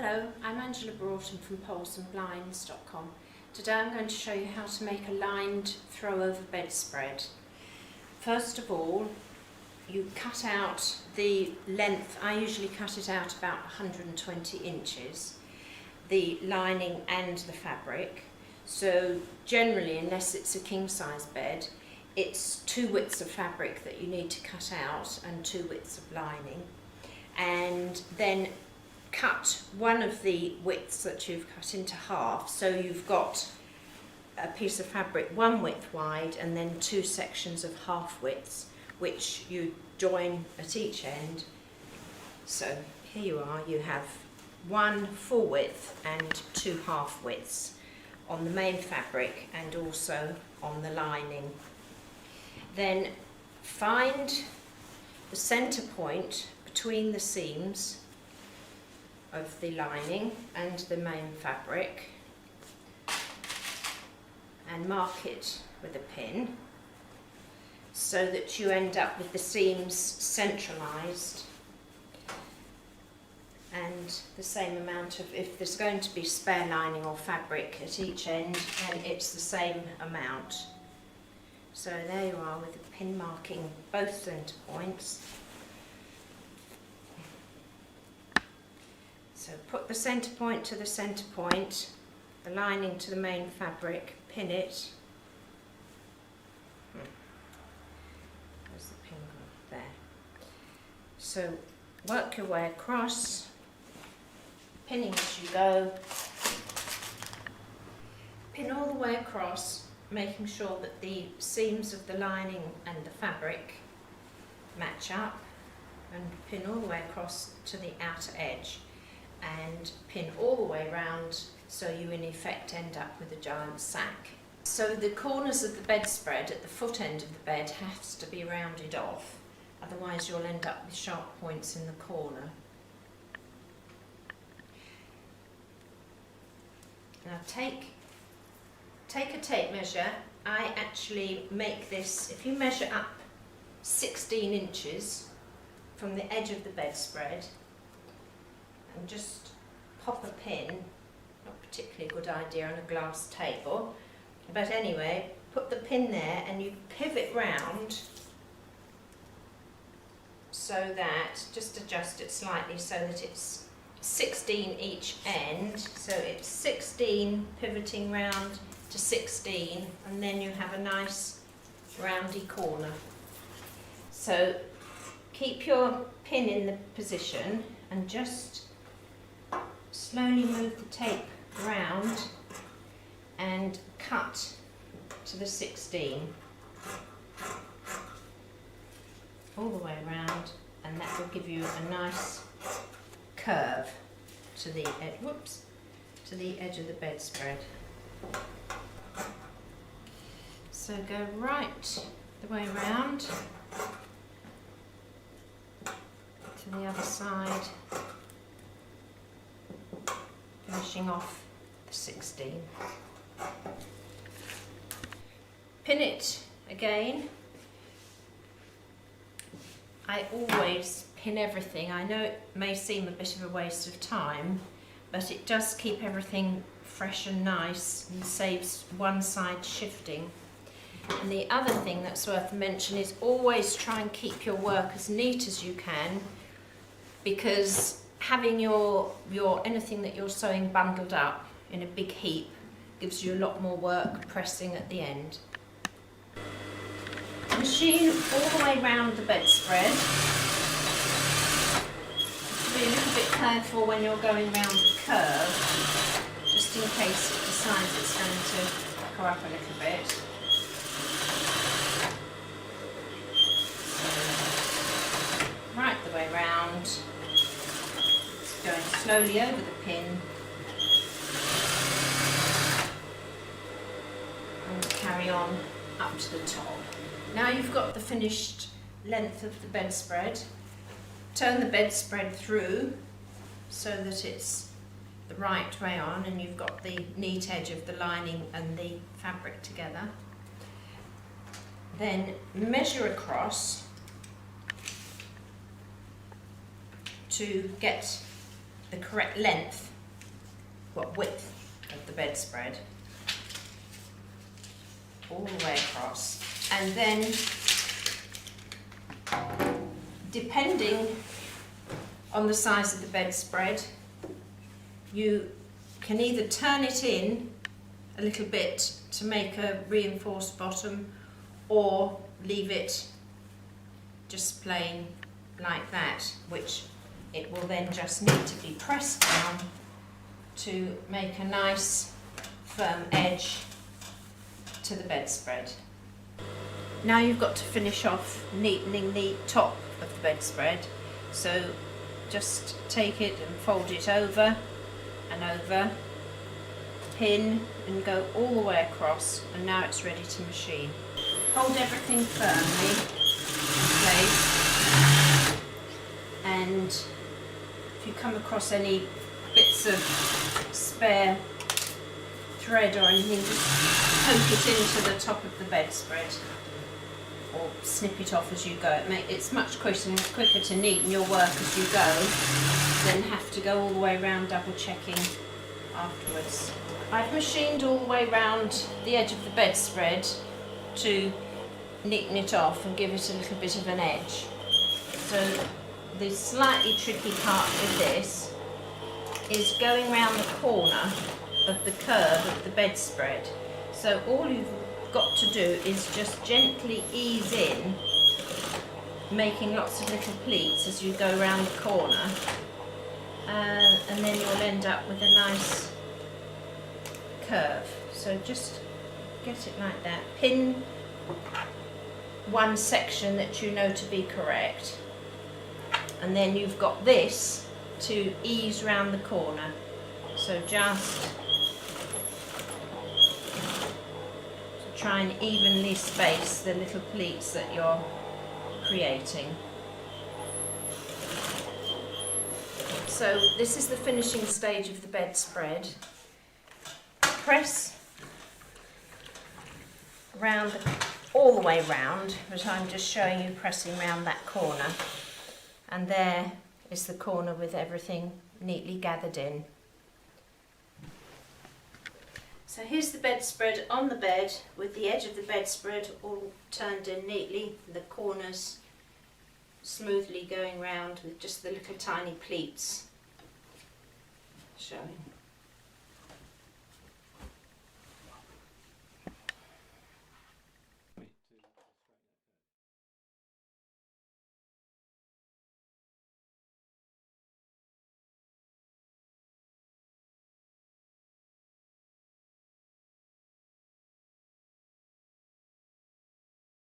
Hello, I'm Angela Broughton from polesandblinds.com. Today I'm going to show you how to make a lined throwover bedspread. First of all, you cut out the length. I usually cut it out about 120 inches, the lining and the fabric. So generally, unless it's a king size bed, it's 2 widths of fabric that you need to cut out and 2 widths of lining, and then cut one of the widths that you've cut into half, so you've got a piece of fabric 1 width wide and then 2 sections of half widths which you join at each end. So here you are, you have 1 full width and 2 half widths on the main fabric and also on the lining. Then find the centre point between the seams of the lining and the main fabric and mark it with a pin so that you end up with the seams centralised, and the same amount of, if there's going to be spare lining or fabric at each end, then it's the same amount. So there you are with the pin marking both centre points. So put the centre point to the centre point, the lining to the main fabric, pin it. There's the pin there. So work your way across, pinning as you go. Pin all the way across, making sure that the seams of the lining and the fabric match up, and pin all the way across to the outer edge. And pin all the way round so you in effect end up with a giant sack. So the corners of the bedspread at the foot end of the bed has to be rounded off, otherwise you'll end up with sharp points in the corner. Now take a tape measure. I actually make this, if you measure up 16 inches from the edge of the bedspread, and just pop a pin, not particularly a good idea on a glass table, but anyway, put the pin there and you pivot round so that, just adjust it slightly so that it's 16 each end, so it's 16 pivoting round to 16, and then you have a nice roundy corner. So keep your pin in the position and just slowly move the tape round and cut to the 16 all the way around, and that will give you a nice curve to the to the edge of the bedspread. So go right the way around to the other side, finishing off the 16. Pin it again. I always pin everything. I know it may seem a bit of a waste of time, but it does keep everything fresh and nice and saves one side shifting. And the other thing that's worth mentioning is always try and keep your work as neat as you can, because having your anything that you're sewing bundled up in a big heap gives you a lot more work pressing at the end. Machine all the way round the bedspread. Be a little bit careful when you're going round the curve, just in case it decides it's going to go up a little bit. So, right the way round. Going slowly over the pin and carry on up to the top. Now you've got the finished length of the bedspread. Turn the bedspread through so that it's the right way on and you've got the neat edge of the lining and the fabric together. Then measure across to get the correct length, width of the bedspread all the way across, and then depending on the size of the bedspread, you can either turn it in a little bit to make a reinforced bottom, or leave it just plain like that, which it will then just need to be pressed down to make a nice firm edge to the bedspread. Now you've got to finish off neatening the top of the bedspread, so just take it and fold it over and over, pin and go all the way across, and now it's ready to machine. Hold everything firmly in place, and if you come across any bits of spare thread or anything, just poke it into the top of the bedspread or snip it off as you go. It's much quicker to neaten your work as you go than have to go all the way around double checking afterwards. I've machined all the way around the edge of the bedspread to neaten it off and give it a little bit of an edge. So the slightly tricky part with this is going round the corner of the curve of the bedspread. So all you've got to do is just gently ease in, making lots of little pleats as you go round the corner, and then you'll end up with a nice curve. So just get it like that. Pin one section that you know to be correct, and then you've got this to ease round the corner. So just try and evenly space the little pleats that you're creating. So this is the finishing stage of the bedspread. Press round all the way round, but I'm just showing you pressing round that corner, and there is the corner with everything neatly gathered in. So here's the bedspread on the bed, with the edge of the bedspread all turned in neatly, the corners smoothly going round with just the little tiny pleats showing.